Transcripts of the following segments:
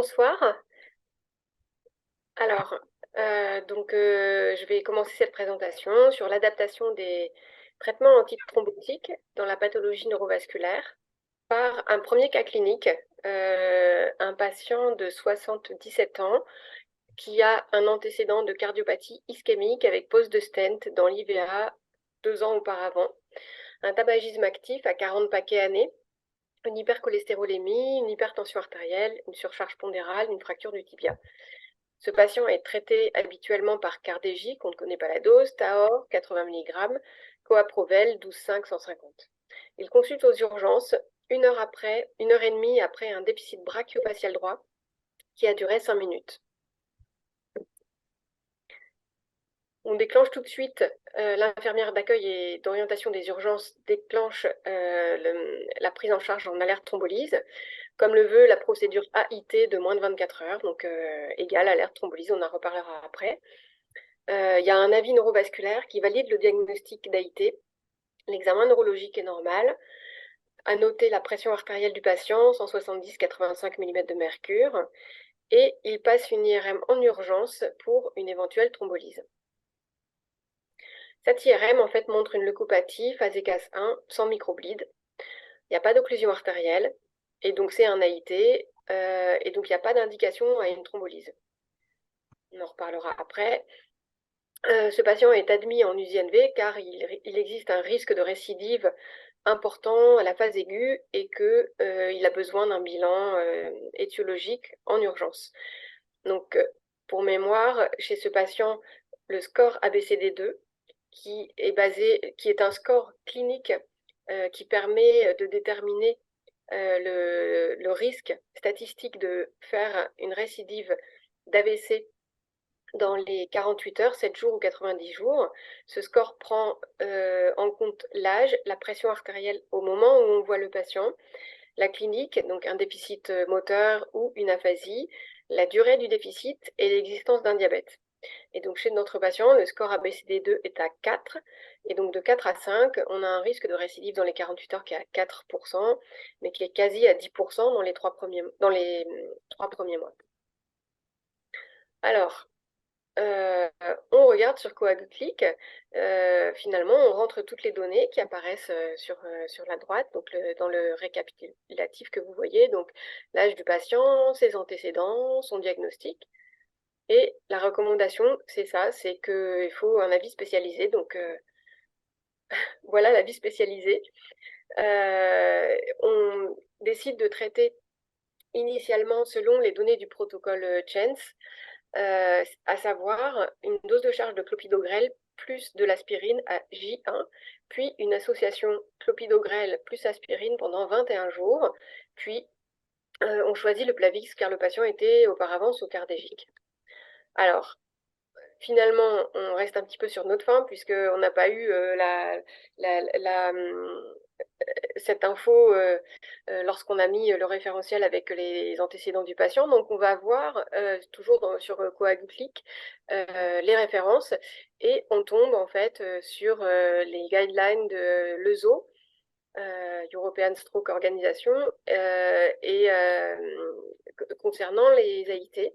bonsoir. Alors, je vais commencer cette présentation sur l'adaptation des traitements antithrombotiques dans la pathologie neurovasculaire par un premier cas clinique, un patient de 77 ans qui a un antécédent de cardiopathie ischémique avec pose de stent dans l'IVA 2 ans auparavant, un tabagisme actif à 40 paquets années, une hypercholestérolémie, une hypertension artérielle, une surcharge pondérale, une fracture du tibia. Ce patient est traité habituellement par Cardégique, on ne connaît pas la dose, Taor 80 mg, Coaprovel 12,5 150. Il consulte aux urgences 1 heure et demie après un déficit brachio-facial droit qui a duré 5 minutes. On déclenche tout de suite, l'infirmière d'accueil et d'orientation des urgences déclenche la prise en charge en alerte thrombolyse, comme le veut la procédure AIT de moins de 24 heures, donc égale alerte thrombolyse, on en reparlera après. Il y a un avis neurovasculaire qui valide le diagnostic d'AIT. L'examen neurologique est normal. À noter la pression artérielle du patient, 170-85 mm de mercure. Et il passe une IRM en urgence pour une éventuelle thrombolyse. Cette IRM, en fait, montre une leucopathie phase CAS 1 sans microbleed. Il n'y a pas d'occlusion artérielle. Et donc, c'est un AIT. Et donc, il n'y a pas d'indication à une thrombolyse. On en reparlera après. Ce patient est admis en UZNV car il existe un risque de récidive important à la phase aiguë et qu'il a besoin d'un bilan étiologique en urgence. Donc, pour mémoire, chez ce patient, le score ABCD2, qui est un score clinique qui permet de déterminer le risque statistique de faire une récidive d'AVC dans les 48 heures, 7 jours ou 90 jours. Ce score prend en compte l'âge, la pression artérielle au moment où on voit le patient, la clinique, donc un déficit moteur ou une aphasie, la durée du déficit et l'existence d'un diabète. Et donc chez notre patient, le score ABCD2 est à 4, et donc de 4 à 5, on a un risque de récidive dans les 48 heures qui est à 4%, mais qui est quasi à 10% dans les 3 premiers mois. Alors, on regarde sur Coagclick, finalement, on rentre toutes les données qui apparaissent sur la droite, donc dans le récapitulatif que vous voyez, donc l'âge du patient, ses antécédents, son diagnostic. Et la recommandation, c'est ça, c'est qu'il faut un avis spécialisé, donc voilà l'avis spécialisé. On décide de traiter initialement selon les données du protocole CHANCE, à savoir une dose de charge de clopidogrel plus de l'aspirine à J1, puis une association clopidogrel plus aspirine pendant 21 jours, puis on choisit le Plavix car le patient était auparavant sous Cardégique. Alors, finalement, on reste un petit peu sur notre faim puisqu'on n'a pas eu cette info lorsqu'on a mis le référentiel avec les antécédents du patient. Donc, on va voir toujours sur Coagclick les références et on tombe en fait sur les guidelines de l'ESO, European Stroke Organization, et concernant les AIT.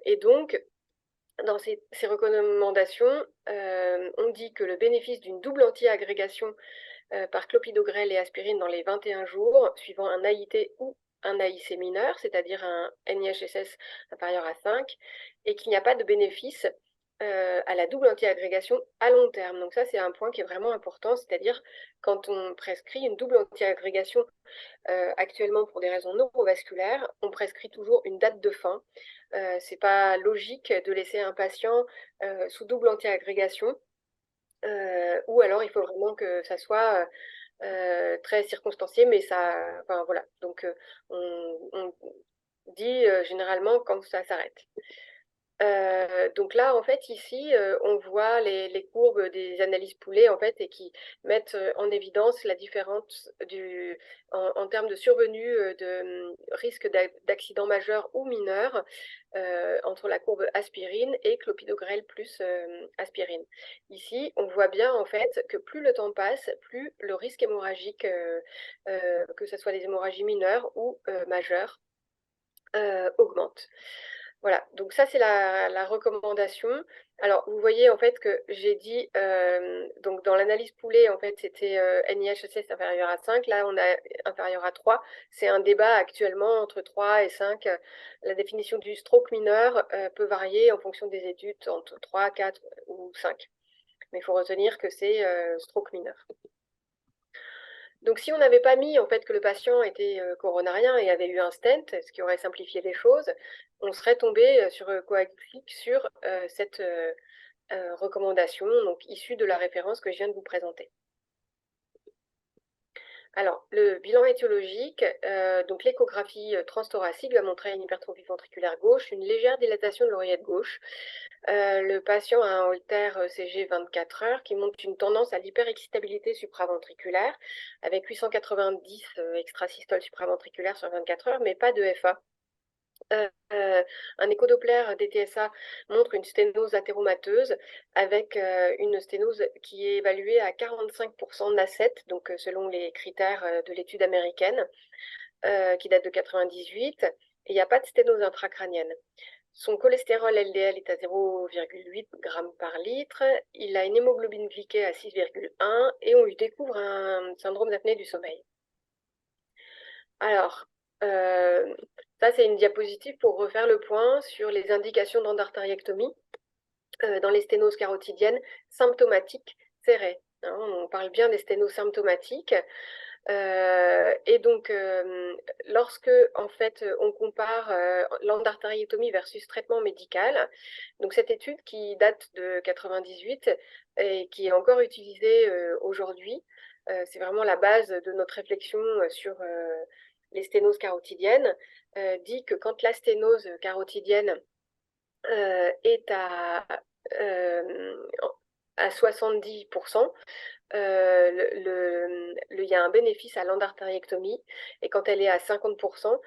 Et donc, dans ces recommandations, on dit que le bénéfice d'une double anti-agrégation par clopidogrel et aspirine dans les 21 jours, suivant un AIT ou un AIC mineur, c'est-à-dire un NIHSS inférieur à 5, et qu'il n'y a pas de bénéfice à la double anti-agrégation à long terme. Donc ça, c'est un point qui est vraiment important, c'est-à-dire quand on prescrit une double anti-agrégation actuellement pour des raisons neurovasculaires, on prescrit toujours une date de fin. C'est pas logique de laisser un patient sous double anti-agrégation, ou alors il faut vraiment que ça soit très circonstancié, mais ça, enfin voilà. Donc on dit généralement quand ça s'arrête. Donc là, en fait, ici, on voit les courbes des analyses poolées, en fait, et qui mettent en évidence la différence en termes de survenue de risque d'accident majeur ou mineur entre la courbe aspirine et clopidogrel plus aspirine. Ici, on voit bien, en fait, que plus le temps passe, plus le risque hémorragique, que ce soit des hémorragies mineures ou majeures, augmente. Voilà, donc ça c'est la recommandation. Alors vous voyez en fait que j'ai dit, donc dans l'analyse poolée, en fait c'était NIHSS inférieur à 5, là on a inférieur à 3. C'est un débat actuellement entre 3 et 5. La définition du stroke mineur peut varier en fonction des études entre 3, 4 ou 5. Mais il faut retenir que c'est stroke mineur. Donc si on n'avait pas mis en fait que le patient était coronarien et avait eu un stent, ce qui aurait simplifié les choses, on serait tombé sur Coagulix sur cette recommandation, donc issue de la référence que je viens de vous présenter. Alors, le bilan étiologique, donc l'échographie transthoracique va montrer une hypertrophie ventriculaire gauche, une légère dilatation de l'oreillette gauche. Le patient a un Holter CG 24 heures qui montre une tendance à l'hyperexcitabilité supraventriculaire avec 890 extrasystoles supraventriculaires sur 24 heures, mais pas de FA. Un échodoppler DTSA montre une sténose athéromateuse avec une sténose qui est évaluée à 45% NA7, donc selon les critères de l'étude américaine, qui date de 98, et il n'y a pas de sténose intracrânienne. Son cholestérol LDL est à 0,8 g par litre, il a une hémoglobine glyquée à 6,1 et on lui découvre un syndrome d'apnée du sommeil. Alors, ça c'est une diapositive pour refaire le point sur les indications d'endartériectomie dans les sténoses carotidiennes symptomatiques serrées. Hein, on parle bien des sténoses symptomatiques. Et donc, lorsque en fait on compare l'endartériectomie versus traitement médical, donc cette étude qui date de 98 et qui est encore utilisée aujourd'hui, c'est vraiment la base de notre réflexion sur les sténoses carotidiennes, dit que quand la sténose carotidienne est à 70%, il y a un bénéfice à l'endartériectomie, et quand elle est à 50%,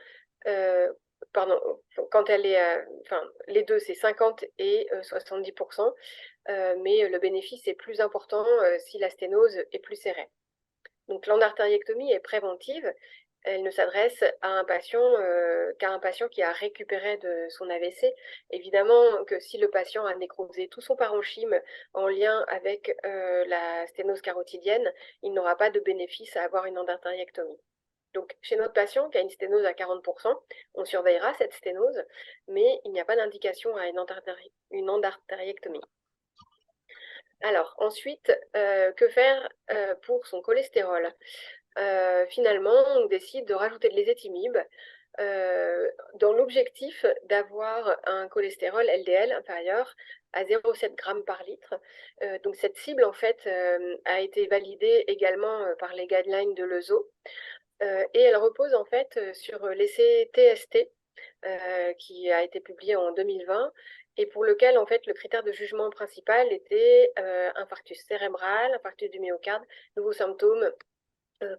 pardon, quand elle est enfin, les deux, c'est 50 et 70%, mais le bénéfice est plus important si la sténose est plus serrée. Donc l'endartériectomie est préventive. Elle ne s'adresse à un patient qu'à un patient qui a récupéré de son AVC. Évidemment que si le patient a nécrosé tout son parenchyme en lien avec la sténose carotidienne, il n'aura pas de bénéfice à avoir une endartériectomie. Donc chez notre patient qui a une sténose à 40%, on surveillera cette sténose, mais il n'y a pas d'indication à une endartériectomie. Alors ensuite, que faire pour son cholestérol? Finalement, on décide de rajouter de l'ézetimibe dans l'objectif d'avoir un cholestérol LDL inférieur à 0,7 g par litre. Donc cette cible, en fait, a été validée également par les guidelines de l'ESO. Et elle repose en fait sur l'essai TST qui a été publié en 2020 et pour lequel en fait le critère de jugement principal était infarctus cérébral, infarctus du myocarde, nouveaux symptômes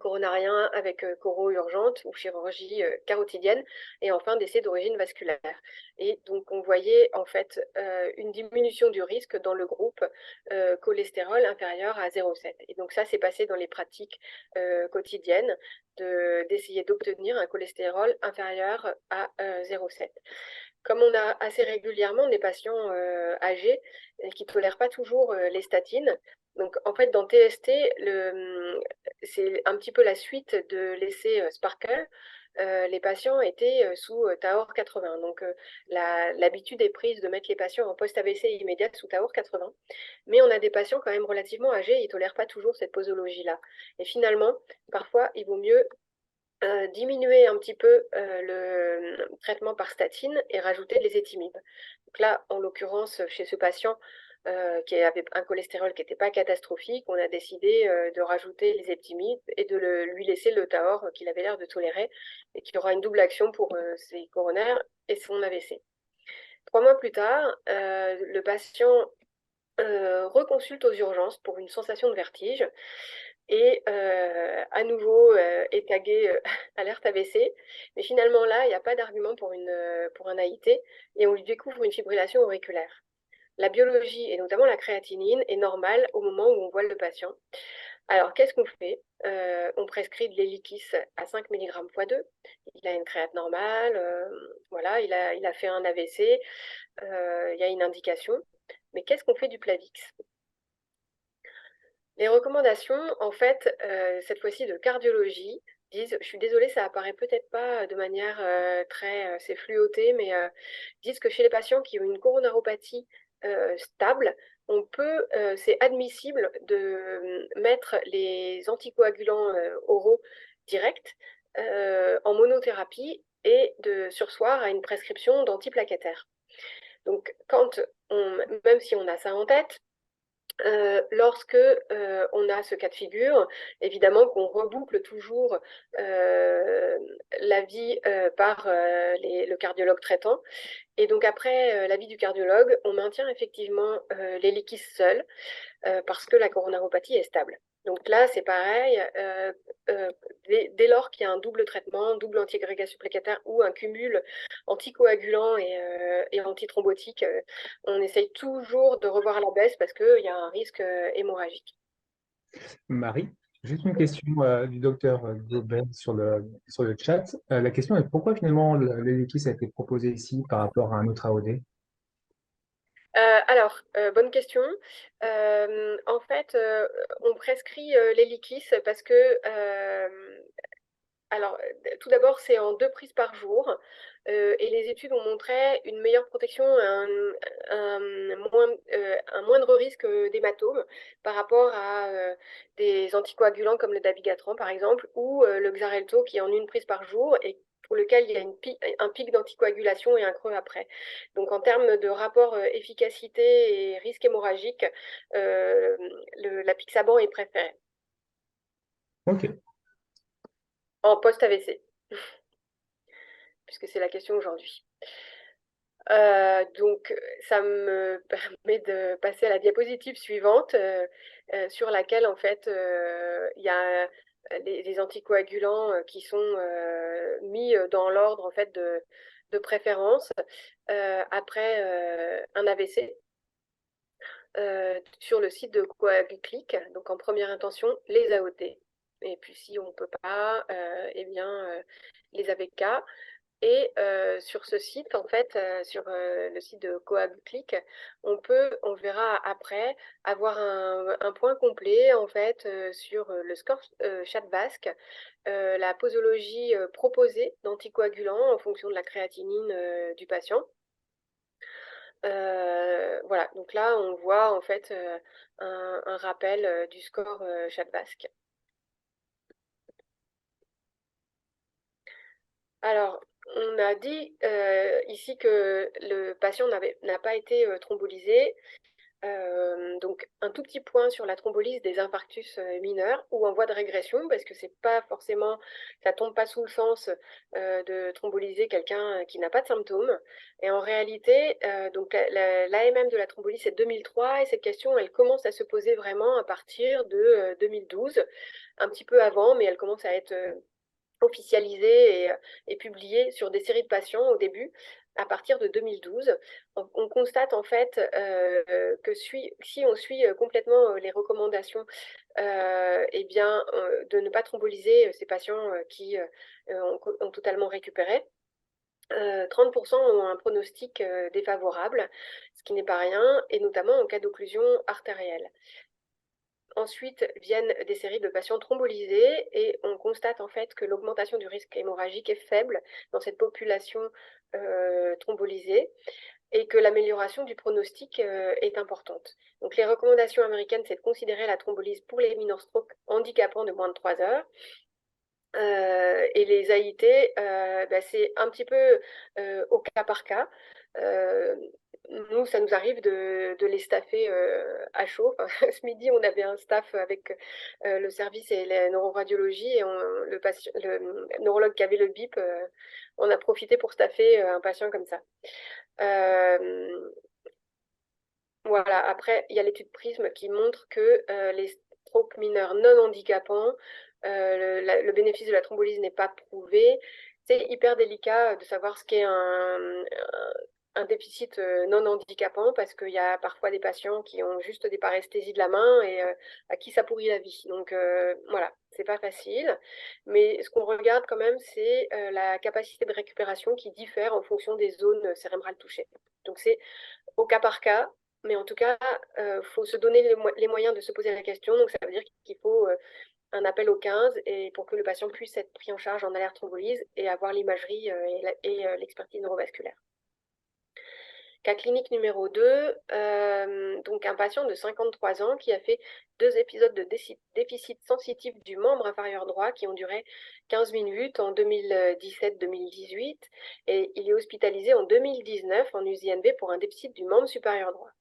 coronarien avec coro urgente ou chirurgie carotidienne et enfin décès d'origine vasculaire. Et donc on voyait en fait une diminution du risque dans le groupe cholestérol inférieur à 0,7. Et donc ça s'est passé dans les pratiques quotidiennes d'essayer d'obtenir un cholestérol inférieur à 0,7. Comme on a assez régulièrement des patients âgés qui ne tolèrent pas toujours les statines, donc en fait dans TST, c'est un petit peu la suite de l'essai Sparkle. Les patients étaient sous Taor 80. Donc l'habitude est prise de mettre les patients en post-AVC immédiat sous Taor 80. Mais on a des patients quand même relativement âgés, ils ne tolèrent pas toujours cette posologie-là. Et finalement, parfois, il vaut mieux diminuer un petit peu le traitement par statine et rajouter de l'ézetimibe. Donc là, en l'occurrence, chez ce patient qui avait un cholestérol qui n'était pas catastrophique, on a décidé de rajouter l'ézetimibe et de lui laisser le Taor qu'il avait l'air de tolérer et qui aura une double action pour ses coronaires et son AVC. 3 mois plus tard, le patient reconsulte aux urgences pour une sensation de vertige et à nouveau est tagué alerte AVC. Mais finalement là, il n'y a pas d'argument pour un AIT et on lui découvre une fibrillation auriculaire. La biologie, et notamment la créatinine, est normale au moment où on voit le patient. Alors, qu'est-ce qu'on fait? On prescrit de l'Eliquis à 5 mg x 2. Il a une créate normale, voilà, il a fait un AVC, il y a une indication. Mais qu'est-ce qu'on fait du Plavix? Les recommandations, en fait, cette fois-ci de cardiologie, disent, je suis désolée, ça apparaît peut-être pas de manière très, c'est fluoté, mais disent que chez les patients qui ont une coronaropathie stable, c'est admissible de mettre les anticoagulants oraux directs en monothérapie et de surseoir à une prescription d'antiplaquettaires. Donc, même si on a ça en tête, lorsque on a ce cas de figure, évidemment qu'on reboucle toujours l'avis par le cardiologue traitant. Et donc après l'avis du cardiologue, on maintient effectivement l'hélicis seul parce que la coronaropathie est stable. Donc là, c'est pareil, dès lors qu'il y a un double traitement, double antiagrégation plaquettaire ou un cumul anticoagulant et antithrombotique, on essaye toujours de revoir à la baisse parce qu'il y a un risque hémorragique. Marie, juste une question du docteur Gobin sur le chat. La question est pourquoi finalement l'hélicis a été proposé ici par rapport à un autre AOD? Alors, bonne question. En fait, on prescrit l'hélicis parce que alors, tout d'abord, c'est en 2 prises par jour, et les études ont montré une meilleure protection, un moindre risque d'hématome par rapport à des anticoagulants comme le dabigatran, par exemple, ou le Xarelto, qui est en 1 prise par jour et pour lequel il y a un pic d'anticoagulation et un creux après. Donc, en termes de rapport efficacité et risque hémorragique, l'apixaban est préféré Ok. en post-AVC, puisque c'est la question aujourd'hui. Donc, ça me permet de passer à la diapositive suivante, sur laquelle, en fait, il y a les anticoagulants qui sont mis dans l'ordre, en fait, de préférence après un AVC. Sur le site de Coaguclic, donc en première intention, les AOT. Et puis si on ne peut pas, eh bien, les AVK. Et sur ce site, en fait, sur le site de Coaguclic, on verra après avoir un point complet en fait sur le score CHA2-VASc, la posologie proposée d'anticoagulants en fonction de la créatinine du patient. Voilà, donc là on voit en fait un rappel du score CHA2-VASc. Alors, on a dit ici que le patient n'a pas été thrombolysé. Donc, un tout petit point sur la thrombolyse des infarctus mineurs ou en voie de régression, parce que c'est pas forcément, ça tombe pas sous le sens de thrombolyser quelqu'un qui n'a pas de symptômes. Et en réalité, donc l'AMM de la thrombolyse c'est 2003 et cette question, elle commence à se poser vraiment à partir de 2012, un petit peu avant, mais elle commence à être officialisé et publié sur des séries de patients au début, à partir de 2012. On constate en fait que si on suit complètement les recommandations, eh bien, de ne pas thromboliser ces patients qui ont totalement récupéré, 30% ont un pronostic défavorable, ce qui n'est pas rien, et notamment en cas d'occlusion artérielle. Ensuite viennent des séries de patients thrombolisés et on constate en fait que l'augmentation du risque hémorragique est faible dans cette population thrombolisée et que l'amélioration du pronostic est importante. Donc les recommandations américaines, c'est de considérer la thrombolyse pour les minor strokes handicapants de moins de 3 heures. Et les AIT, c'est un petit peu au cas par cas. Nous, ça nous arrive de les staffer à chaud. Enfin, ce midi, on avait un staff avec le service et la neuroradiologie et le neurologue qui avait le BIP, on a profité pour staffer un patient comme ça. Voilà, après, il y a l'étude PRISM qui montre que les strokes mineurs non handicapants, le bénéfice de la thrombolyse n'est pas prouvé. C'est hyper délicat de savoir ce qu'est un déficit non handicapant parce qu'il y a parfois des patients qui ont juste des paresthésies de la main et à qui ça pourrit la vie. Donc voilà, c'est pas facile. Mais ce qu'on regarde quand même, c'est la capacité de récupération qui diffère en fonction des zones cérébrales touchées. Donc c'est au cas par cas, mais en tout cas, il faut se donner les moyens de se poser la question. Donc ça veut dire qu'il faut un appel au 15 et pour que le patient puisse être pris en charge en alerte thrombolyse et avoir l'imagerie et l'expertise neurovasculaire. Cas clinique numéro 2, donc un patient de 53 ans qui a fait 2 épisodes de déficit sensitif du membre inférieur droit qui ont duré 15 minutes en 2017-2018 et il est hospitalisé en 2019 en USINV pour un déficit du membre supérieur droit.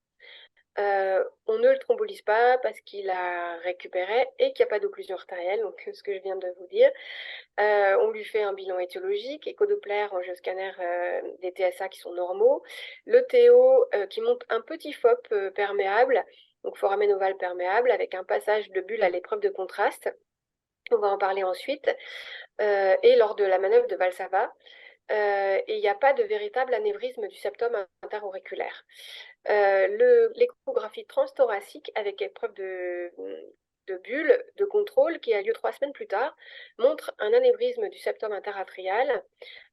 On ne le thrombolyse pas parce qu'il a récupéré et qu'il n'y a pas d'occlusion artérielle, donc ce que je viens de vous dire. On lui fait un bilan étiologique, échodoppler, angioscanner, des TSA qui sont normaux. Le TO qui montre un petit FOP perméable, donc foramen ovale perméable, avec un passage de bulle à l'épreuve de contraste. On va en parler ensuite. Et lors de la manœuvre de Valsalva, et il n'y a pas de véritable anévrisme du septum interauriculaire. L'échographie transthoracique avec épreuve de bulle de contrôle qui a lieu 3 semaines plus tard montre un anévrisme du septum interatrial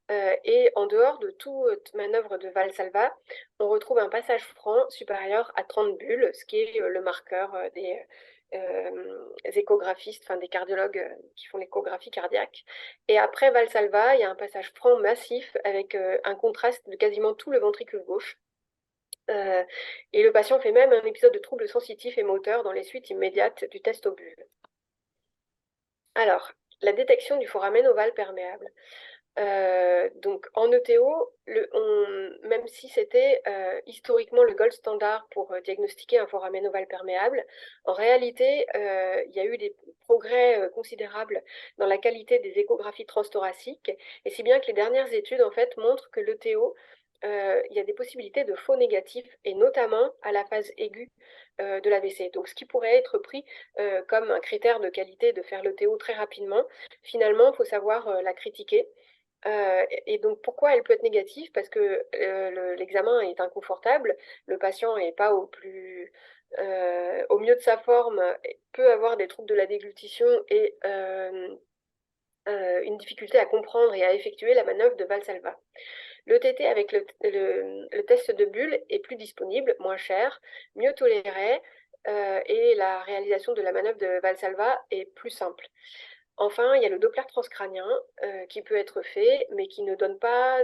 et en dehors de toute manœuvre de Valsalva, on retrouve un passage franc supérieur à 30 bulles, ce qui est le marqueur des échographistes, enfin des cardiologues qui font l'échographie cardiaque. Et après Valsalva, il y a un passage franc massif avec un contraste de quasiment tout le ventricule gauche. Et le patient fait même un épisode de troubles sensitifs et moteurs dans les suites immédiates du test aux bulles. Alors, la détection du foramen ovale perméable. Donc en ETO, même si c'était historiquement le gold standard pour diagnostiquer un foramen ovale perméable, en réalité, il y a eu des progrès considérables dans la qualité des échographies transthoraciques, et si bien que les dernières études en fait montrent que l'ETO, il y a des possibilités de faux négatifs, et notamment à la phase aiguë de l'AVC. Donc ce qui pourrait être pris comme un critère de qualité de faire l'ETO très rapidement, finalement, il faut savoir la critiquer. Et donc, pourquoi elle peut être négative? Parce que l'examen est inconfortable, le patient n'est pas au mieux de sa forme, peut avoir des troubles de la déglutition et une difficulté à comprendre et à effectuer la manœuvre de Valsalva. Le TT avec le test de bulle est plus disponible, moins cher, mieux toléré, et la réalisation de la manœuvre de Valsalva est plus simple. Enfin, il y a le Doppler transcrânien qui peut être fait, mais qui ne donne pas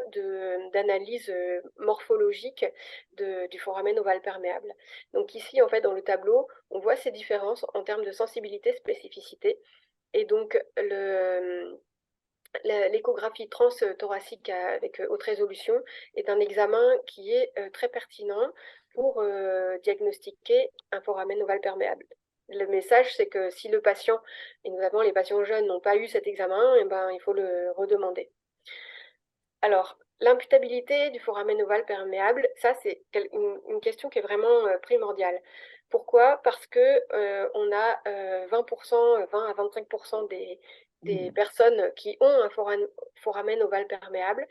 d'analyse morphologique du foramen ovale perméable. Donc ici, en fait, dans le tableau, on voit ces différences en termes de sensibilité, spécificité. Et donc, l'échographie transthoracique avec haute résolution est un examen qui est très pertinent pour diagnostiquer un foramen ovale perméable. Le message, c'est que si le patient, et notamment les patients jeunes, n'ont pas eu cet examen, eh ben, il faut le redemander. Alors, l'imputabilité du foramen ovale perméable, ça, c'est une question qui est vraiment primordiale. Pourquoi? Parce que on a 20%, 20 à 25% des personnes qui ont un foramen ovale perméable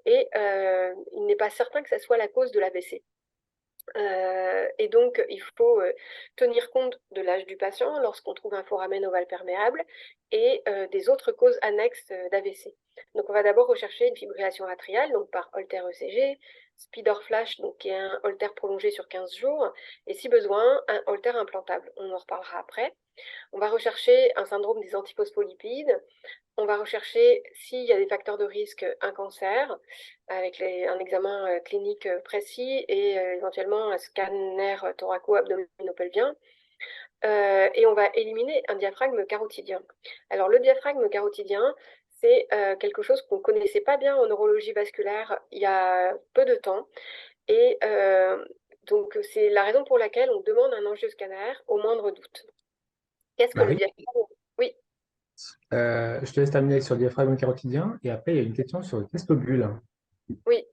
et il n'est pas certain que ça soit la cause de l'AVC. Et donc, il faut tenir compte de l'âge du patient lorsqu'on trouve un foramen ovale perméable et des autres causes annexes d'AVC. Donc, on va d'abord rechercher une fibrillation atriale, donc par Holter ECG, Speed or Flash, donc qui est un Holter prolongé sur 15 jours, et si besoin, un Holter implantable. On en reparlera après. On va rechercher un syndrome des antiphospholipides. On va rechercher s'il y a des facteurs de risque, un cancer, avec un examen clinique précis et éventuellement un scanner thoraco-abdominopelvien. Et on va éliminer un diaphragme carotidien. Alors le diaphragme carotidien, c'est quelque chose qu'on ne connaissait pas bien en neurologie vasculaire il y a peu de temps. Et donc c'est la raison pour laquelle on demande un angioscanner au moindre doute. Qu'est-ce que le Marie, diaphragme? Oui, je te laisse terminer sur le diaphragme carotidien et après, il y a une question sur le test aux bulles. oui.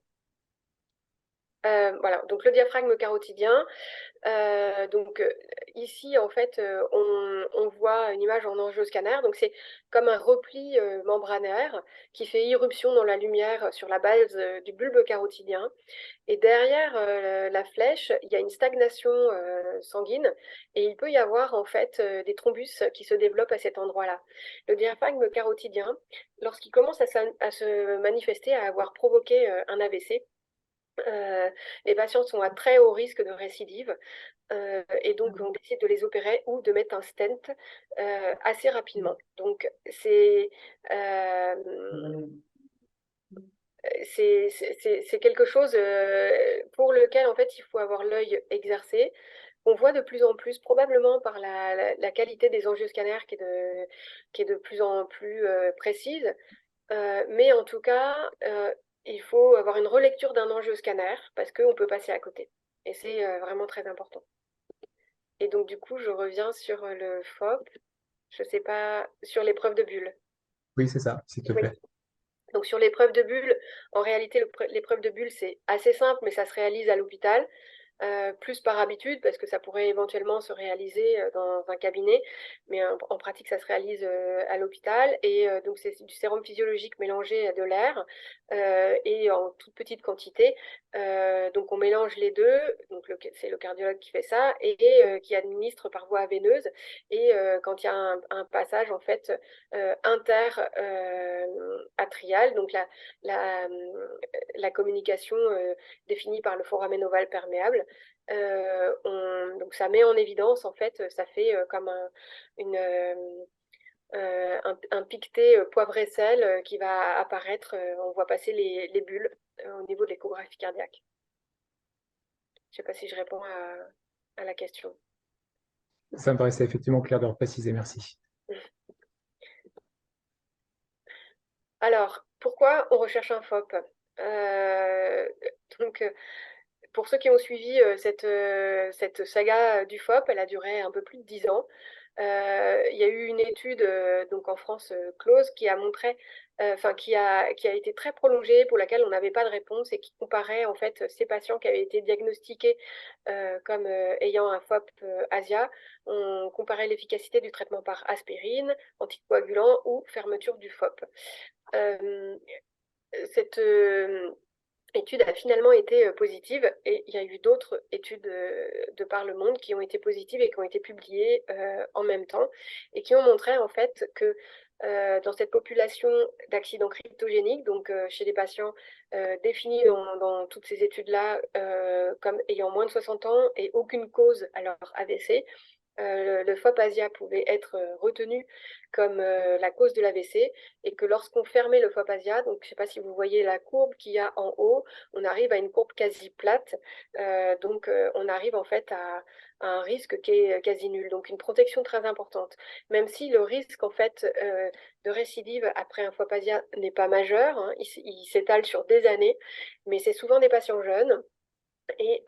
Voilà, donc le diaphragme carotidien. Ici, en fait, on voit une image en angioscanner. Donc c'est comme un repli membranaire qui fait irruption dans la lumière sur la base du bulbe carotidien. Et derrière la flèche, il y a une stagnation sanguine et il peut y avoir en fait des thrombus qui se développent à cet endroit-là. Le diaphragme carotidien, lorsqu'il commence à se manifester, à avoir provoqué un AVC, les patients sont à très haut risque de récidive et donc on décide de les opérer ou de mettre un stent assez rapidement. Donc euh, c'est quelque chose pour lequel en fait il faut avoir l'œil exercé. On voit de plus en plus, probablement par la qualité des angioscanners qui est de plus en plus précise, mais en tout cas, il faut avoir une relecture d'un angioscanner parce qu'on peut passer à côté. Et c'est vraiment très important. Et donc, du coup, je reviens sur le FOP, je sais pas, sur l'épreuve de bulle. Oui, c'est ça, s'il te Oui. plaît. Donc, sur l'épreuve de bulle, en réalité, l'épreuve de bulle, c'est assez simple, mais ça se réalise à l'hôpital. Plus par habitude, parce que ça pourrait éventuellement se réaliser dans un cabinet, mais en pratique, ça se réalise à l'hôpital. Et donc, c'est du sérum physiologique mélangé à de l'air et en toute petite quantité. Donc, on mélange les deux. Donc, c'est le cardiologue qui fait ça et qui administre par voie veineuse. Et quand il y a un passage, en fait, inter-atrial, donc la, la communication définie par le foramen ovale perméable, donc ça met en évidence, en fait, ça fait comme un piqueté poivre et sel qui va apparaître. On voit passer les bulles au niveau de l'échographie cardiaque. Je ne sais pas si je réponds à la question. Ça me paraissait effectivement clair de le préciser, merci. Alors, pourquoi on recherche un FOP? Euh, donc, pour ceux qui ont suivi cette saga du FOP, elle a duré un peu plus de 10 ans. Il y a eu une étude donc en France close qui a montré, enfin qui a été très prolongée, pour laquelle on n'avait pas de réponse et qui comparait en fait ces patients qui avaient été diagnostiqués comme ayant un FOP Asia. On comparait l'efficacité du traitement par aspirine, anticoagulant ou fermeture du FOP. Euh, cette étude a finalement été positive et il y a eu d'autres études de par le monde qui ont été positives et qui ont été publiées en même temps et qui ont montré en fait que dans cette population d'accidents cryptogéniques, donc chez les patients définis dans toutes ces études-là comme ayant moins de 60 ans et aucune cause à leur AVC, le FOP Asia pouvait être retenu comme la cause de l'AVC et que lorsqu'on fermait le FOP Asia, donc je ne sais pas si vous voyez la courbe qu'il y a en haut, on arrive à une courbe quasi plate, on arrive en fait à un risque qui est quasi nul, donc une protection très importante. Même si le risque en fait de récidive après un FOP Asia n'est pas majeur, hein, il s'étale sur des années, mais c'est souvent des patients jeunes. Et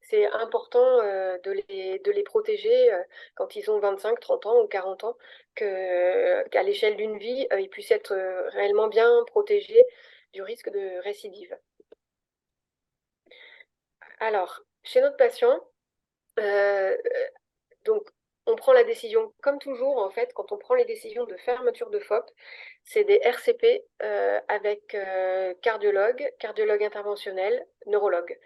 c'est important de les protéger quand ils ont 25, 30 ans ou 40 ans, qu'à l'échelle d'une vie, ils puissent être réellement bien protégés du risque de récidive. Alors, chez notre patient, euh, donc on prend la décision, comme toujours, en fait, quand on prend les décisions de fermeture de FOP, c'est des RCP avec cardiologue interventionnel, neurologue.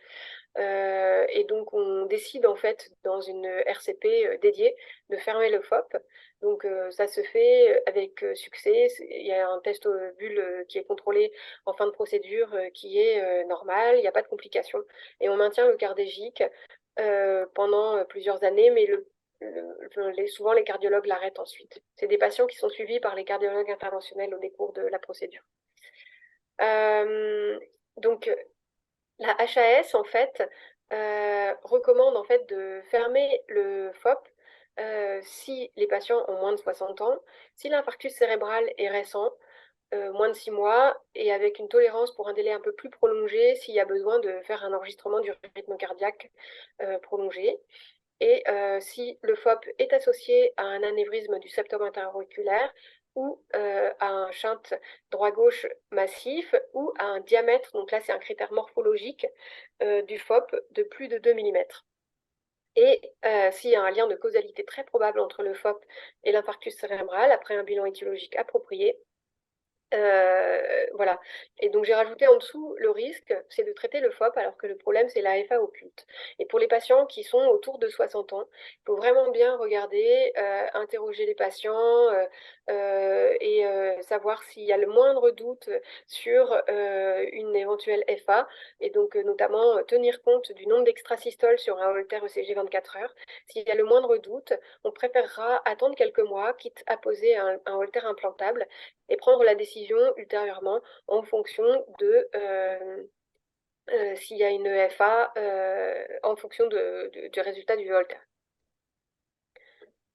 Et donc, on décide en fait dans une RCP dédiée de fermer le FOP. Donc, ça se fait avec succès. Il y a un test bulle qui est contrôlé en fin de procédure qui est normal. Il n'y a pas de complications. Et on maintient le cardégique pendant plusieurs années, mais souvent les cardiologues l'arrêtent ensuite. C'est des patients qui sont suivis par les cardiologues interventionnels au décours de la procédure. Donc, la HAS, en fait, recommande en fait de fermer le FOP si les patients ont moins de 60 ans, si l'infarctus cérébral est récent, moins de 6 mois, et avec une tolérance pour un délai un peu plus prolongé s'il y a besoin de faire un enregistrement du rythme cardiaque prolongé. Et si le FOP est associé à un anévrisme du septum interauriculaire ou à un shunt droit-gauche massif ou à un diamètre, donc là c'est un critère morphologique du FOP de plus de 2 mm. Et s'il y a un lien de causalité très probable entre le FOP et l'infarctus cérébral, après un bilan étiologique approprié, voilà. Et donc j'ai rajouté en dessous le risque, c'est de traiter le FOP alors que le problème c'est l'AFA occulte. Et pour les patients qui sont autour de 60 ans, il faut vraiment bien regarder, interroger les patients et savoir s'il y a le moindre doute sur une éventuelle FA et donc notamment tenir compte du nombre d'extrasystoles sur un Holter ECG 24 heures. S'il y a le moindre doute, on préférera attendre quelques mois, quitte à poser un Holter implantable et prendre la décision ultérieurement en fonction de s'il y a une EFA en fonction du résultat du Holter.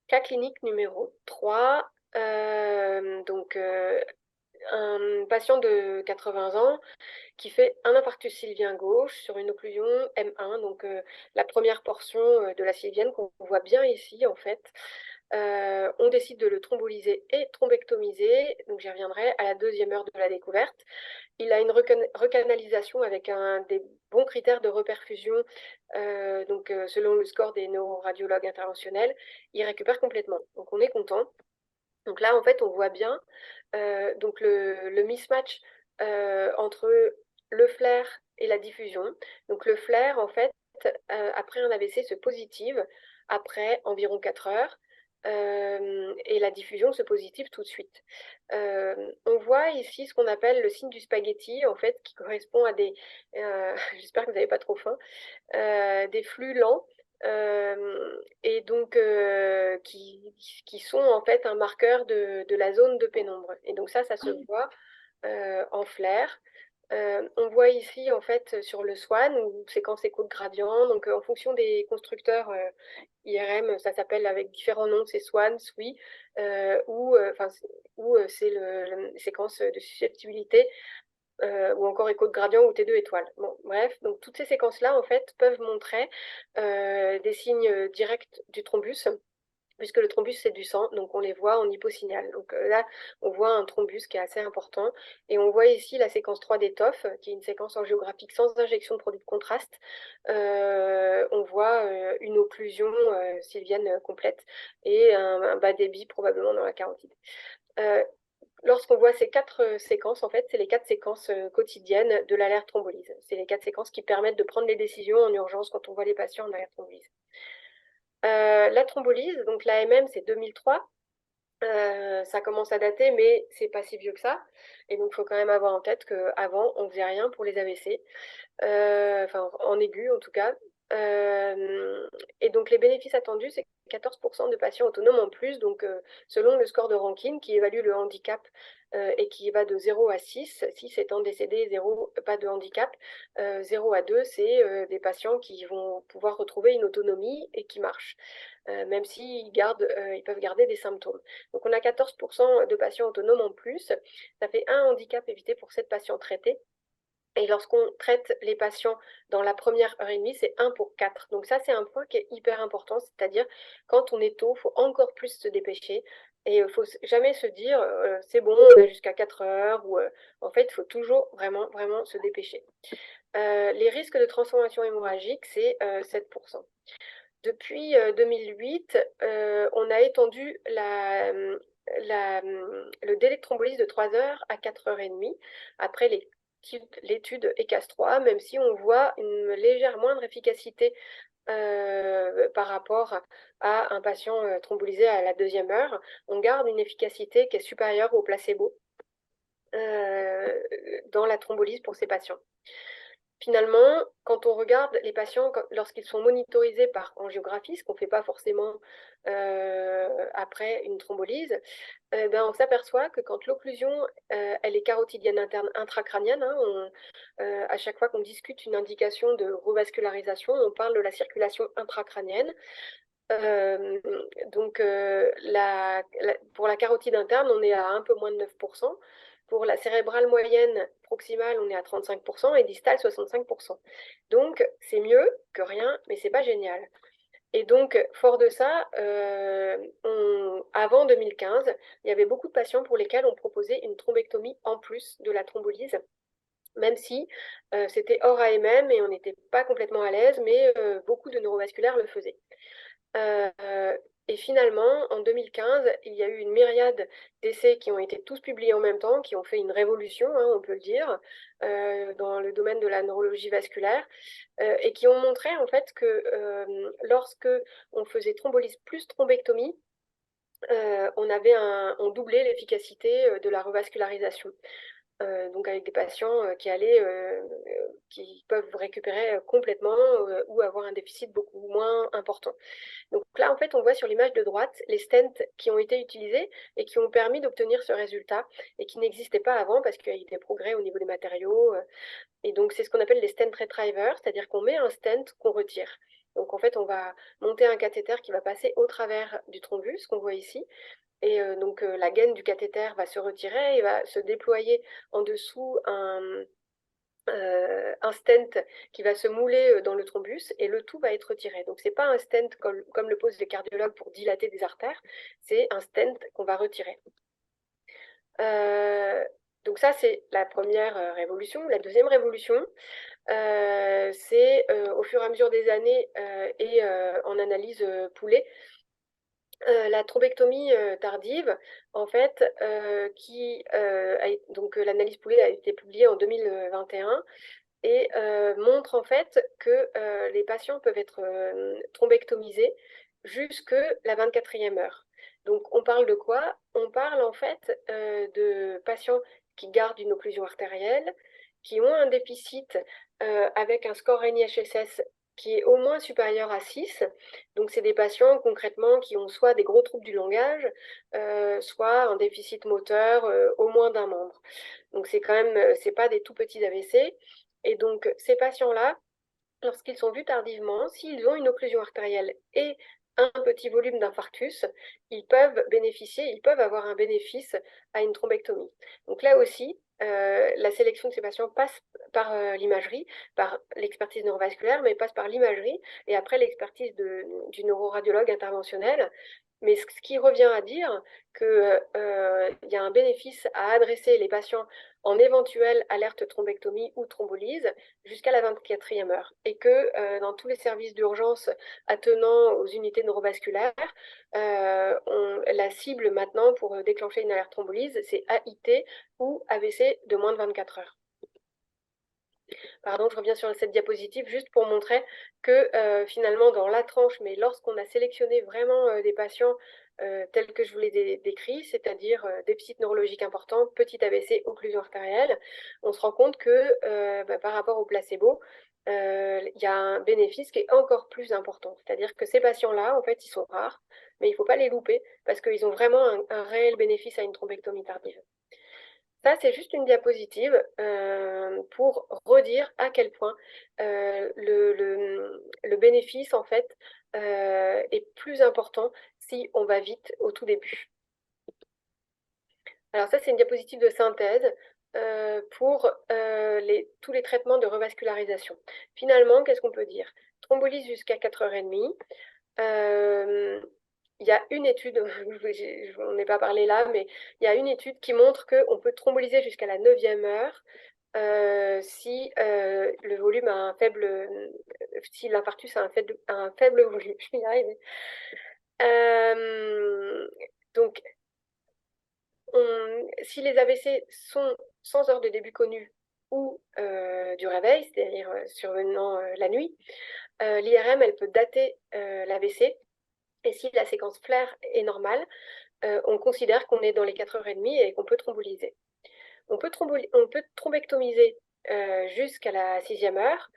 Cas clinique numéro 3, donc un patient de 80 ans qui fait un infarctus sylvien gauche sur une occlusion M1, donc la première portion de la sylvienne qu'on voit bien ici en fait. On décide de le thromboliser et thrombectomiser, donc j'y reviendrai à la 2e heure de la découverte. Il a une recanalisation avec des bons critères de reperfusion, donc selon le score des neuroradiologues interventionnels, il récupère complètement. Donc on est content. Donc là, en fait, on voit bien donc le mismatch entre le flair et la diffusion. Donc le flair, en fait, après un AVC, se positive après environ 4 heures. Et la diffusion se positive tout de suite. On voit ici ce qu'on appelle le signe du spaghetti, en fait, qui correspond à des, j'espère que vous n'avez pas trop faim, des flux lents, et donc qui sont en fait un marqueur de la zone de pénombre. Et donc ça se voit en flair. On voit ici en fait sur le SWAN ou séquence écho de gradient, donc en fonction des constructeurs IRM, ça s'appelle avec différents noms, c'est SWAN, SWI, ou c'est la séquence de susceptibilité, ou encore écho de gradient ou T2 étoile. Bon, bref, donc toutes ces séquences-là, en fait, peuvent montrer des signes directs du thrombus, puisque le thrombus, c'est du sang, donc on les voit en hyposignal. Donc là, on voit un thrombus qui est assez important, et on voit ici la séquence 3 d'étoffe, qui est une séquence angiographique sans injection de produit de contraste. On voit une occlusion sylvienne complète et un bas débit probablement dans la carotide. Lorsqu'on voit ces 4 séquences, en fait, c'est les 4 séquences quotidiennes de l'alerte thrombolyse. C'est les 4 séquences qui permettent de prendre les décisions en urgence quand on voit les patients en alerte thrombolyse. La thrombolyse, donc l'AMM, c'est 2003. Ça commence à dater, mais c'est pas si vieux que ça. Et donc, il faut quand même avoir en tête qu'avant, on faisait rien pour les AVC, enfin en aigu en tout cas. Et donc, les bénéfices attendus, c'est 14% de patients autonomes en plus, donc selon le score de Rankin qui évalue le handicap et qui va de 0 à 6, 6 étant décédé, 0 pas de handicap, 0 à 2, c'est des patients qui vont pouvoir retrouver une autonomie et qui marchent, même s'ils ils peuvent garder des symptômes. Donc on a 14% de patients autonomes en plus, ça fait un handicap évité pour 7 patients traités. Et lorsqu'on traite les patients dans la première heure et demie, c'est 1 pour 4. Donc ça, c'est un point qui est hyper important, c'est-à-dire quand on est tôt, il faut encore plus se dépêcher. Et il ne faut jamais se dire, c'est bon, on a jusqu'à 4 heures, ou en fait, il faut toujours vraiment, vraiment se dépêcher. Les risques de transformation hémorragique, c'est 7%. Depuis 2008, on a étendu le délai de thrombolyse de 3 heures à 4 heures et demie après l'étude ECAS-3, même si on voit une légère moindre efficacité par rapport à un patient thrombolisé à la 2e heure. On garde une efficacité qui est supérieure au placebo dans la thrombolyse pour ces patients. Finalement, quand on regarde les patients, lorsqu'ils sont monitorisés par angiographie, ce qu'on ne fait pas forcément après une thrombolyse, on s'aperçoit que quand l'occlusion elle est carotidienne interne intracrânienne, hein, à chaque fois qu'on discute une indication de revascularisation, on parle de la circulation intracrânienne. Donc, pour la carotide interne, on est à un peu moins de 9%. Pour la cérébrale moyenne proximale, on est à 35% et distale 65%. Donc, c'est mieux que rien, mais c'est pas génial. Et donc, fort de ça, avant 2015, il y avait beaucoup de patients pour lesquels on proposait une thrombectomie en plus de la thrombolyse, même si c'était hors AMM et on n'était pas complètement à l'aise, mais beaucoup de neurovasculaires le faisaient. Et finalement, en 2015, il y a eu une myriade d'essais qui ont été tous publiés en même temps, qui ont fait une révolution, hein, on peut le dire, dans le domaine de la neurologie vasculaire, et qui ont montré en fait que lorsque on faisait thrombolyse plus thrombectomie, on doublait l'efficacité de la revascularisation. Donc avec des patients qui peuvent récupérer complètement ou avoir un déficit beaucoup moins important. Donc là, en fait, on voit sur l'image de droite les stents qui ont été utilisés et qui ont permis d'obtenir ce résultat et qui n'existaient pas avant parce qu'il y a eu des progrès au niveau des matériaux. Et donc, c'est ce qu'on appelle les stent retrievers, c'est-à-dire qu'on met un stent qu'on retire. Donc, en fait, on va monter un cathéter qui va passer au travers du thrombus, qu'on voit ici. Et donc, la gaine du cathéter va se retirer et va se déployer en dessous un stent qui va se mouler dans le thrombus et le tout va être retiré. Donc, ce n'est pas un stent comme le posent les cardiologues pour dilater des artères, c'est un stent qu'on va retirer. Donc ça, c'est la première révolution. La deuxième révolution, c'est au fur et à mesure des années et en analyse Poulet, la thrombectomie tardive, en fait, donc l'analyse Poulet a été publiée en 2021 et montre en fait que les patients peuvent être thrombectomisés jusque la 24e heure. Donc on parle de quoi? On parle en fait de patients qui gardent une occlusion artérielle, qui ont un déficit avec un score NIHSS qui est au moins supérieur à 6. Donc c'est des patients concrètement qui ont soit des gros troubles du langage, soit un déficit moteur au moins d'un membre. Donc c'est quand même, c'est pas des tout petits AVC. Et donc, ces patients-là, lorsqu'ils sont vus tardivement, s'ils ont une occlusion artérielle et un petit volume d'infarctus, ils peuvent avoir un bénéfice à une thrombectomie. Donc là aussi, la sélection de ces patients passe par l'imagerie, par l'expertise neurovasculaire, mais passe par l'imagerie et après l'expertise du neuroradiologue interventionnel. Mais ce qui revient à dire qu'il y a un bénéfice à adresser les patients en éventuelle alerte thrombectomie ou thrombolyse jusqu'à la 24e heure. Et que dans tous les services d'urgence attenant aux unités neurovasculaires, la cible maintenant pour déclencher une alerte thrombolyse, c'est AIT ou AVC de moins de 24 heures. Pardon, je reviens sur cette diapositive juste pour montrer que finalement dans la tranche, mais lorsqu'on a sélectionné vraiment des patients tels que je vous les décris, c'est-à-dire déficit neurologique important, petit AVC, occlusion artérielle, on se rend compte que par rapport au placebo, il y a un bénéfice qui est encore plus important. C'est-à-dire que ces patients-là, en fait, ils sont rares, mais il ne faut pas les louper parce qu'ils ont vraiment un réel bénéfice à une thrombectomie tardive. Ça, c'est juste une diapositive pour redire à quel point le bénéfice, en fait, est plus important si on va vite au tout début. Alors ça, c'est une diapositive de synthèse pour tous les traitements de revascularisation. Finalement, qu'est-ce qu'on peut dire? Thrombolyse jusqu'à 4h30. Il y a une étude, on n'est pas parlé là, mais il y a une étude qui montre qu'on peut thrombolyser jusqu'à la 9e heure si le volume a un faible, si l'infarctus a un faible volume. Je vais y arriver. Donc, si les AVC sont sans heure de début connue ou du réveil, c'est-à-dire survenant la nuit, l'IRM, elle peut dater l'AVC. Et si la séquence flair est normale, on considère qu'on est dans les 4h30 et qu'on peut thrombolyser. On peut thrombectomiser jusqu'à la 6e heure.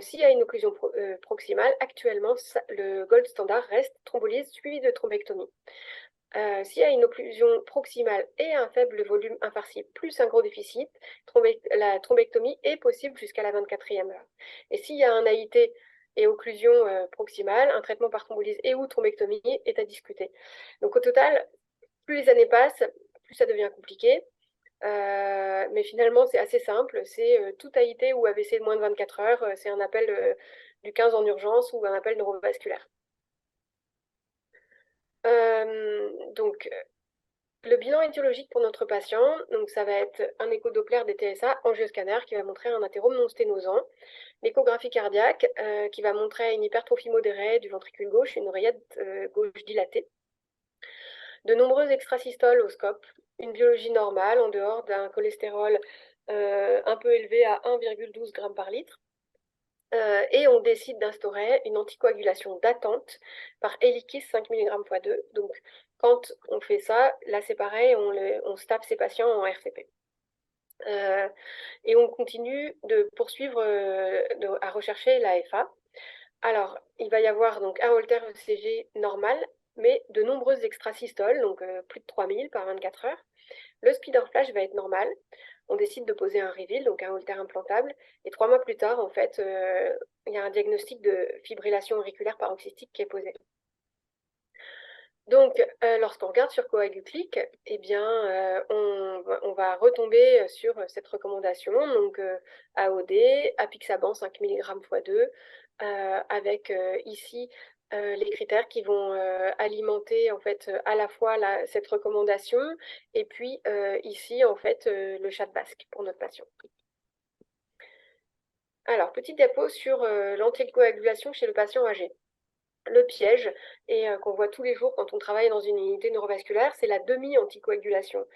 S'il y a une occlusion proximale, actuellement, le gold standard reste thrombolyse suivi de thrombectomie. S'il y a une occlusion proximale et un faible volume infarcible plus un gros déficit, la thrombectomie est possible jusqu'à la 24e heure. Et s'il y a un AIT et occlusion proximale, un traitement par thrombolyse et ou thrombectomie est à discuter. Donc au total, plus les années passent, plus ça devient compliqué. Mais finalement, c'est assez simple. C'est tout AIT ou AVC de moins de 24 heures. C'est un appel du 15 en urgence ou un appel neurovasculaire. Donc, le bilan étiologique pour notre patient, donc ça va être un écho-Doppler des TSA, angioscanner qui va montrer un athérome non sténosant, l'échographie cardiaque qui va montrer une hypertrophie modérée du ventricule gauche, une oreillette gauche dilatée, de nombreux extrasystoles au scope, une biologie normale en dehors d'un cholestérol un peu élevé à 1,12 g par litre. Et on décide d'instaurer une anticoagulation d'attente par Eliquis 5 mg x 2. Donc, quand on fait ça, là c'est pareil, on se tape ces patients en RCP. Et on continue de poursuivre à rechercher l'AFA. Alors, il va y avoir donc un Holter ECG normal, mais de nombreuses extrasystoles, donc plus de 3000 par 24 heures. Le speeder flash va être normal. On décide de poser un reveal, donc un Holter implantable. Et 3 mois plus tard, en fait, il y a un diagnostic de fibrillation auriculaire paroxystique qui est posé. Donc, lorsqu'on regarde sur Coaguclic, eh bien, on va retomber sur cette recommandation, donc AOD, apixaban 5 mg x 2, avec ici les critères qui vont alimenter en fait à la fois cette recommandation et puis ici en fait le chat basque pour notre patient. Alors, petite diapo sur l'anticoagulation chez le patient âgé. Le piège, et qu'on voit tous les jours quand on travaille dans une unité neurovasculaire, c'est la demi-anticoagulation.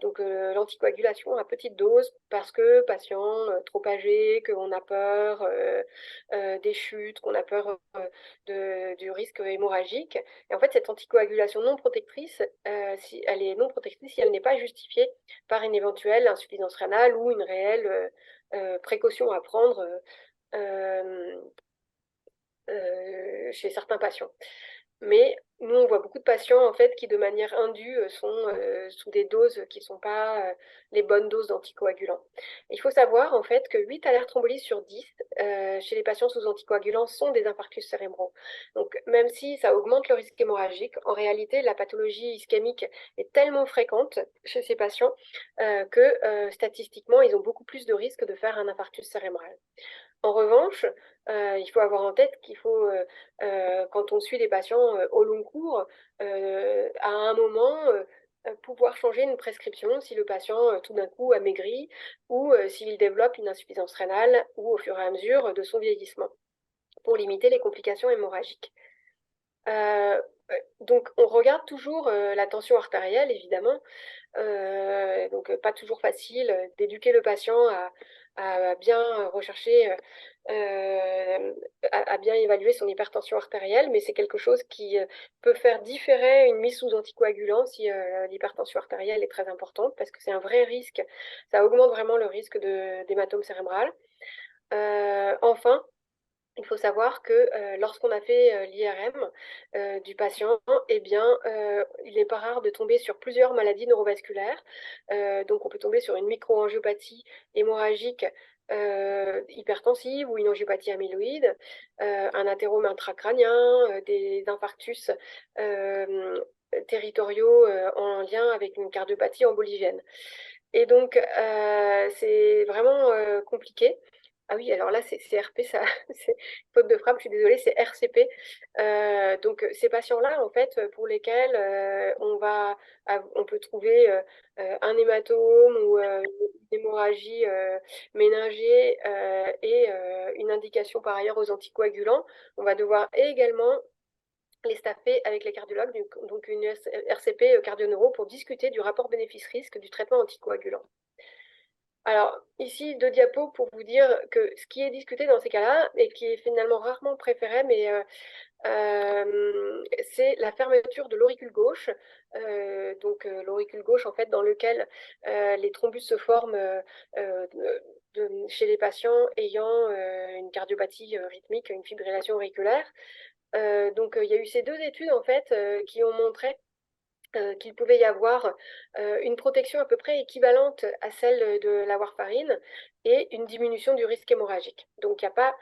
Donc l'anticoagulation à petite dose parce que patient trop âgé, qu'on a peur des chutes, qu'on a peur du risque hémorragique. Et en fait, cette anticoagulation non protectrice, si elle est non protectrice si elle n'est pas justifiée par une éventuelle insuffisance rénale ou une réelle précaution à prendre chez certains patients. Mais nous, on voit beaucoup de patients en fait qui, de manière indue, sont sous des doses qui ne sont pas les bonnes doses d'anticoagulants. Il faut savoir en fait que 8 alertes thrombolyses sur 10 chez les patients sous anticoagulants sont des infarctus cérébraux. Donc, même si ça augmente le risque hémorragique, en réalité, la pathologie ischémique est tellement fréquente chez ces patients que statistiquement, ils ont beaucoup plus de risques de faire un infarctus cérébral. En revanche, il faut avoir en tête qu'il faut, quand on suit les patients au long cours, à un moment, pouvoir changer une prescription si le patient tout d'un coup a maigri ou s'il développe une insuffisance rénale ou au fur et à mesure de son vieillissement pour limiter les complications hémorragiques. Donc, on regarde toujours la tension artérielle, évidemment. Donc, pas toujours facile d'éduquer le patient à bien rechercher, à bien évaluer son hypertension artérielle, mais c'est quelque chose qui peut faire différer une mise sous anticoagulant si l'hypertension artérielle est très importante, parce que c'est un vrai risque. Ça augmente vraiment le risque d'hématome cérébral. Enfin, il faut savoir que lorsqu'on a fait l'IRM du patient, eh bien, il n'est pas rare de tomber sur plusieurs maladies neurovasculaires. Donc, on peut tomber sur une microangiopathie hémorragique hypertensive ou une angiopathie amyloïde, un athérome intracrânien, des infarctus territoriaux en lien avec une cardiopathie emboligène. Et donc, c'est vraiment compliqué. Ah oui, alors là, c'est CRP, ça, c'est faute de frappe, je suis désolée, c'est RCP. Donc, ces patients-là, en fait, pour lesquels on peut trouver un hématome ou une hémorragie méningée et une indication par ailleurs aux anticoagulants, on va devoir également les staffer avec les cardiologues, donc une RCP cardio-neuro, pour discuter du rapport bénéfice-risque du traitement anticoagulant. Alors, ici, 2 diapos pour vous dire que ce qui est discuté dans ces cas-là, et qui est finalement rarement préféré, mais c'est la fermeture de l'auricule gauche. Donc, l'auricule gauche, en fait, dans lequel les thrombus se forment chez les patients ayant une cardiopathie rythmique, une fibrillation auriculaire. Donc, il y a eu ces 2 études, en fait, qui ont montré qu'il pouvait y avoir une protection à peu près équivalente à celle de la warfarine et une diminution du risque hémorragique. Donc, il n'y a pas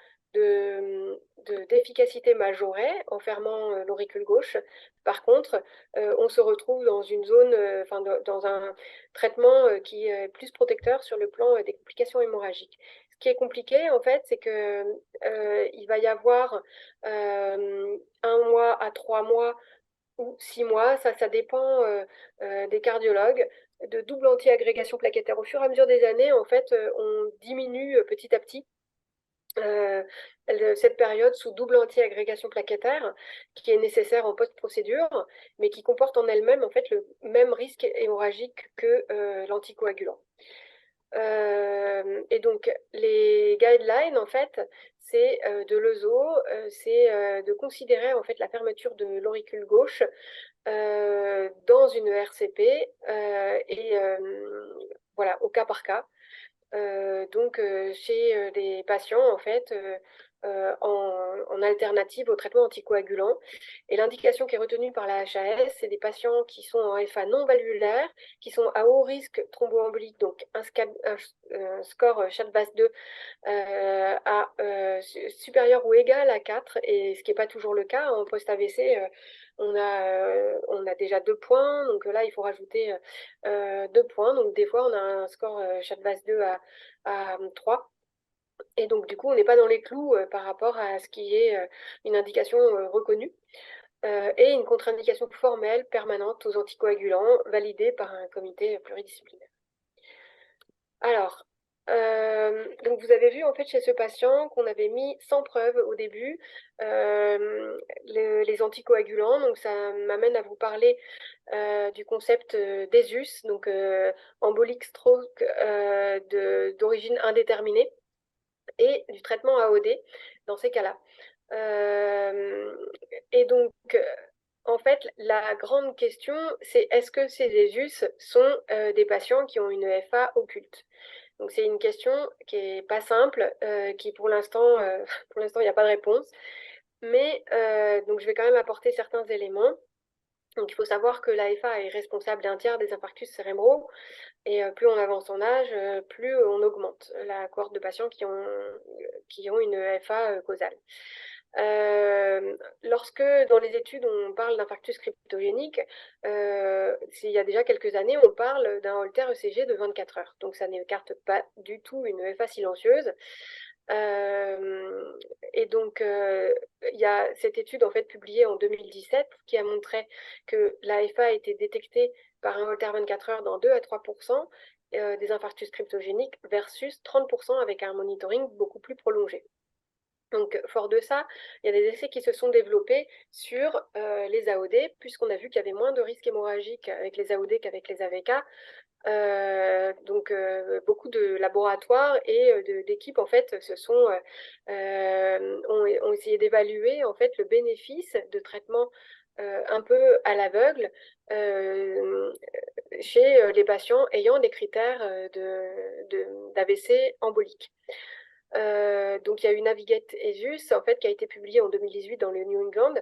d'efficacité majorée en fermant l'auricule gauche. Par contre, on se retrouve dans une zone, dans un traitement qui est plus protecteur sur le plan des complications hémorragiques. Ce qui est compliqué, en fait, c'est qu'il va y avoir 1 mois à 3 mois ou 6 mois, ça dépend des cardiologues, de double anti-agrégation plaquettaire. Au fur et à mesure des années, en fait, on diminue petit à petit euh, cette période sous double anti-agrégation plaquettaire qui est nécessaire en post-procédure, mais qui comporte en elle-même en fait le même risque hémorragique que l'anticoagulant. Et donc, les guidelines, en fait, c'est de l'ESO, c'est de considérer en fait la fermeture de l'auricule gauche dans une RCP et voilà, au cas par cas. Donc, chez des patients, en fait, en alternative au traitement anticoagulant. Et l'indication qui est retenue par la HAS, c'est des patients qui sont en FA non valvulaire, qui sont à haut risque thromboembolique, donc un score CHA2 à supérieur ou égal à 4, et ce qui n'est pas toujours le cas. En post-AVC, on a déjà 2 points, donc là, il faut rajouter 2 points. Donc, des fois, on a un score CHA2 à 3. Et donc, du coup, on n'est pas dans les clous par rapport à ce qui est une indication reconnue et une contre-indication formelle permanente aux anticoagulants validée par un comité pluridisciplinaire. Alors, donc vous avez vu en fait chez ce patient qu'on avait mis sans preuve au début les anticoagulants. Donc ça m'amène à vous parler du concept d'ESUS, donc embolique stroke d'origine indéterminée, et du traitement AOD dans ces cas-là. Et donc, en fait, la grande question, c'est est-ce que ces ESUS sont des patients qui ont une FA occulte? Donc c'est une question qui est pas simple, qui pour l'instant, il n'y a pas de réponse. Mais donc je vais quand même apporter certains éléments. Donc il faut savoir que la FA est responsable d'un tiers des infarctus cérébraux, et plus on avance en âge, plus on augmente la cohorte de patients qui ont une FA causale. Lorsque dans les études on parle d'infarctus cryptogénique, il y a déjà quelques années, on parle d'un Holter ECG de 24 heures. Donc ça n'écarte pas du tout une FA silencieuse. Et donc, il y a cette étude en fait publiée en 2017 qui a montré que la FA a été détectée par un Holter 24 heures dans 2 à 3% des infarctus cryptogéniques versus 30% avec un monitoring beaucoup plus prolongé. Donc, fort de ça, il y a des essais qui se sont développés sur les AOD, puisqu'on a vu qu'il y avait moins de risques hémorragiques avec les AOD qu'avec les AVK. Donc, beaucoup de laboratoires et d'équipes en fait ont essayé d'évaluer en fait le bénéfice de traitement un peu à l'aveugle chez les patients ayant des critères d'AVC embolique. Donc il y a eu Navigate ESUS en fait qui a été publié en 2018 dans le New England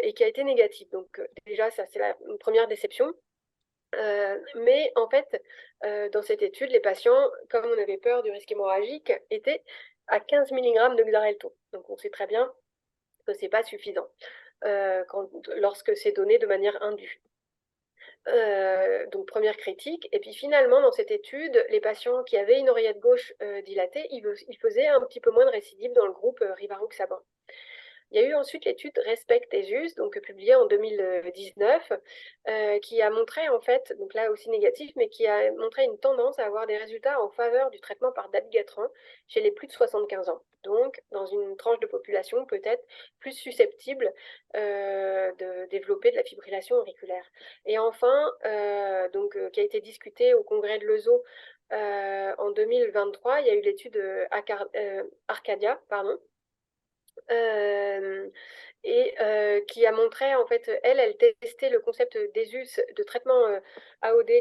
et qui a été négatif. Donc déjà ça c'est la première déception. Mais en fait, dans cette étude, les patients, comme on avait peur du risque hémorragique, étaient à 15 mg de Xarelto. Donc on sait très bien que ce n'est pas suffisant lorsque c'est donné de manière indue. Donc première critique. Et puis finalement, dans cette étude, les patients qui avaient une oreillette gauche dilatée, ils faisaient un petit peu moins de récidive dans le groupe Rivaroxaban. Il y a eu ensuite l'étude Respect ESUS, donc publiée en 2019, qui a montré en fait, donc là aussi négatif, mais qui a montré une tendance à avoir des résultats en faveur du traitement par dabigatran chez les plus de 75 ans. Donc dans une tranche de population peut-être plus susceptible de développer de la fibrillation auriculaire. Et enfin, qui a été discutée au congrès de l'ESO en 2023, il y a eu l'étude Arcadia, pardon, et qui a montré, en fait, elle testait le concept d'ESUS, de traitement AOD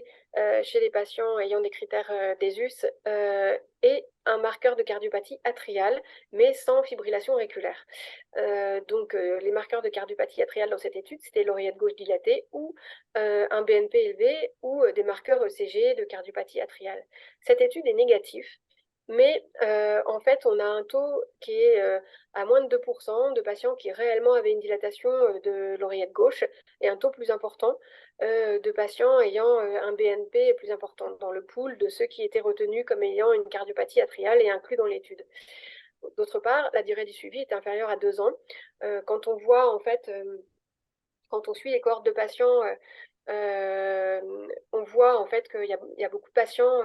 chez les patients ayant des critères d'ESUS et un marqueur de cardiopathie atriale, mais sans fibrillation auriculaire. Les marqueurs de cardiopathie atriale dans cette étude, c'était l'oreillette gauche dilatée ou un BNP élevé ou des marqueurs ECG de cardiopathie atriale. Cette étude est négative. Mais en fait, on a un taux qui est à moins de 2% de patients qui réellement avaient une dilatation de l'oreillette gauche et un taux plus important de patients ayant un BNP plus important dans le pool de ceux qui étaient retenus comme ayant une cardiopathie atriale et inclus dans l'étude. D'autre part, la durée du suivi est inférieure à 2 ans. Quand on voit en fait quand on suit les cohortes de patients, on voit en fait qu'il y a beaucoup de patients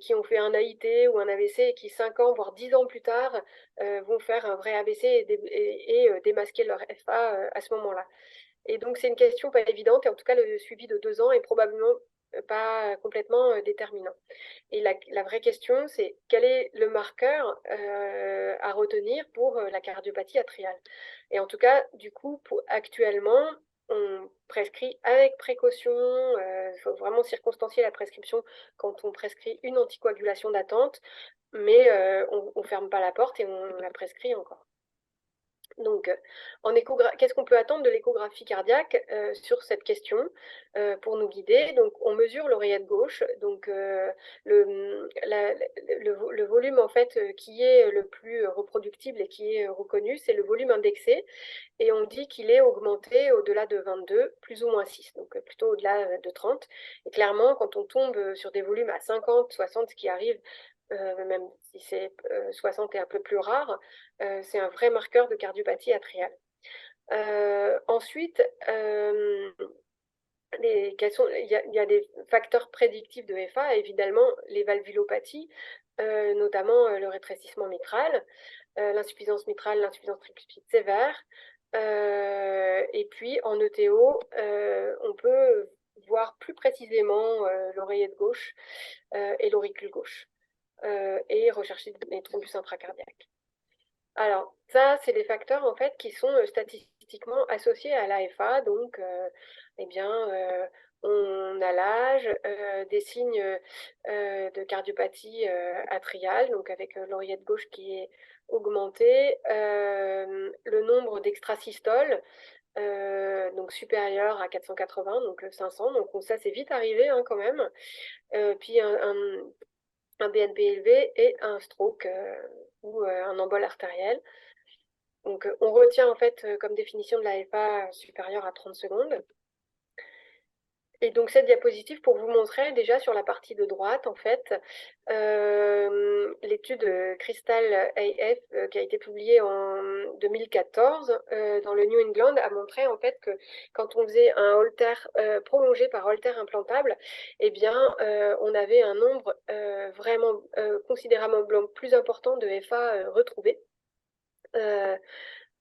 qui ont fait un AIT ou un AVC et qui 5 ans, voire 10 ans plus tard, vont faire un vrai AVC et démasquer leur FA à ce moment-là. Et donc c'est une question pas évidente, et en tout cas le suivi de 2 ans est probablement pas complètement déterminant. Et la vraie question, c'est quel est le marqueur à retenir pour la cardiopathie atriale. Et en tout cas, du coup, actuellement, on prescrit avec précaution, il faut vraiment circonstancier la prescription quand on prescrit une anticoagulation d'attente, mais on ne ferme pas la porte et on la prescrit encore. Donc, qu'est-ce qu'on peut attendre de l'échographie cardiaque sur cette question pour nous guider? Donc, on mesure l'oreillette gauche. Donc, le volume en fait qui est le plus reproductible et qui est reconnu, c'est le volume indexé. Et on dit qu'il est augmenté au-delà de 22, plus ou moins 6, donc plutôt au-delà de 30. Et clairement, quand on tombe sur des volumes à 50, 60, ce qui arrive, même si c'est 60 est un peu plus rare, c'est un vrai marqueur de cardiopathie atriale. Ensuite, il y a des facteurs prédictifs de FA, évidemment les valvulopathies, notamment le rétrécissement mitral, l'insuffisance mitrale, l'insuffisance tricuspide sévère. Et puis en ETO, on peut voir plus précisément l'oreillette gauche et l'auricule gauche et rechercher des thrombus intracardiaques. Alors, ça, c'est des facteurs en fait qui sont statistiquement associés à l'AFA. Donc, eh bien, on a l'âge, des signes de cardiopathie atriale, donc avec l'oreillette gauche qui est augmentée, le nombre d'extrasystoles, donc supérieur à 480, donc 500. Donc ça, c'est vite arrivé hein, quand même. Puis un BNP élevé et un stroke ou un embole artériel. Donc, on retient en fait comme définition de l'AFA supérieure à 30 secondes. Et donc, cette diapositive pour vous montrer déjà sur la partie de droite, en fait, l'étude Crystal AF qui a été publiée en 2014 dans le New England a montré en fait que quand on faisait un holter prolongé par holter implantable, eh bien, on avait un nombre vraiment considérablement plus important de FA retrouvés.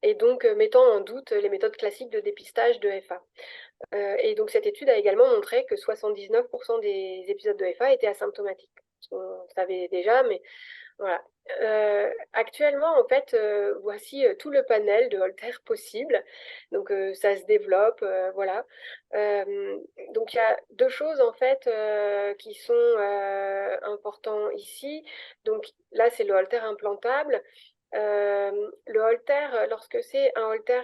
Et donc mettant en doute les méthodes classiques de dépistage de FA. Et donc cette étude a également montré que 79% des épisodes de FA étaient asymptomatiques. On savait déjà, mais voilà. Actuellement, en fait, voici tout le panel de Holter possible. Donc ça se développe, voilà. Donc il y a deux choses en fait qui sont importantes ici. Donc là, c'est le Holter implantable. Le Holter, lorsque c'est un Holter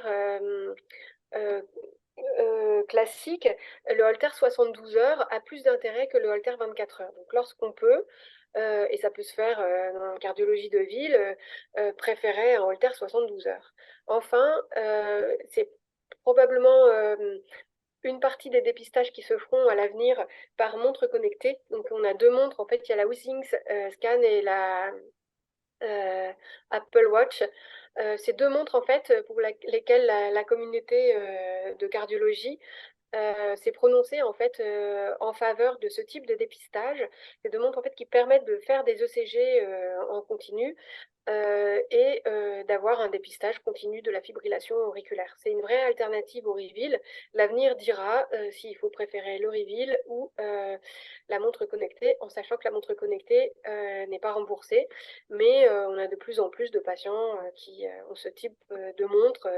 classique, le Holter 72 heures a plus d'intérêt que le Holter 24 heures. Donc lorsqu'on peut, et ça peut se faire dans la cardiologie de ville, préférer un Holter 72 heures. Enfin, c'est probablement une partie des dépistages qui se feront à l'avenir par montre connectée. Donc on a deux montres, en fait, il y a la Withings Scan et la Apple Watch. Ces deux montres, en fait, pour lesquelles la communauté de cardiologie s'est prononcée en fait en faveur de ce type de dépistage. Ces deux montres en fait qui permettent de faire des ECG en continu et d'avoir un dépistage continu de la fibrillation auriculaire. C'est une vraie alternative au Reveal. L'avenir dira s'il faut préférer le Reveal ou la montre connectée, en sachant que la montre connectée n'est pas remboursée, mais on a de plus en plus de patients qui ont ce type de montre.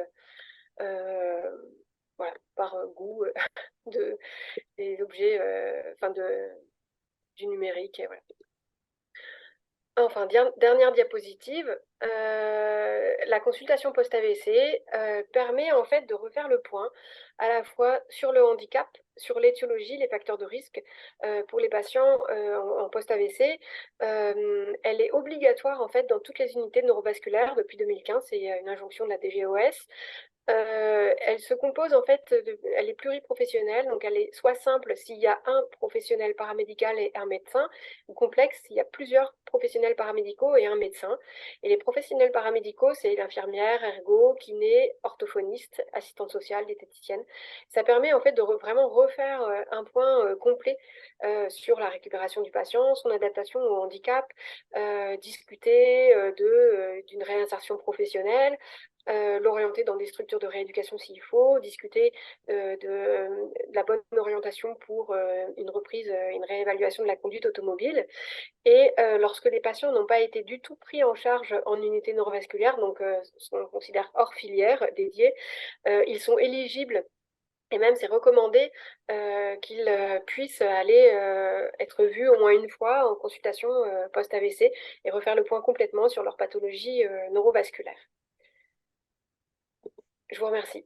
Voilà, par goût des objets, du numérique. Et voilà. Enfin, dernière diapositive, la consultation post-AVC permet en fait de refaire le point à la fois sur le handicap, sur l'étiologie, les facteurs de risque pour les patients en post-AVC. Elle est obligatoire en fait dans toutes les unités neurovasculaires depuis 2015, c'est une injonction de la DGOS. Elle se compose en fait, elle est pluriprofessionnelle, donc elle est soit simple s'il y a un professionnel paramédical et un médecin, ou complexe s'il y a plusieurs professionnels paramédicaux et un médecin. Et les professionnels paramédicaux, c'est l'infirmière, ergo, kiné, orthophoniste, assistante sociale, diététicienne. Ça permet en fait de vraiment refaire un point complet sur la récupération du patient, son adaptation au handicap, discuter d'une réinsertion professionnelle, l'orienter dans des structures de rééducation s'il faut, discuter de la bonne orientation pour une reprise, une réévaluation de la conduite automobile. Et lorsque les patients n'ont pas été du tout pris en charge en unité neurovasculaire, donc ce qu'on considère hors filière dédiée, ils sont éligibles. Et même, c'est recommandé qu'ils puissent aller être vus au moins une fois en consultation post-AVC et refaire le point complètement sur leur pathologie neurovasculaire. Je vous remercie.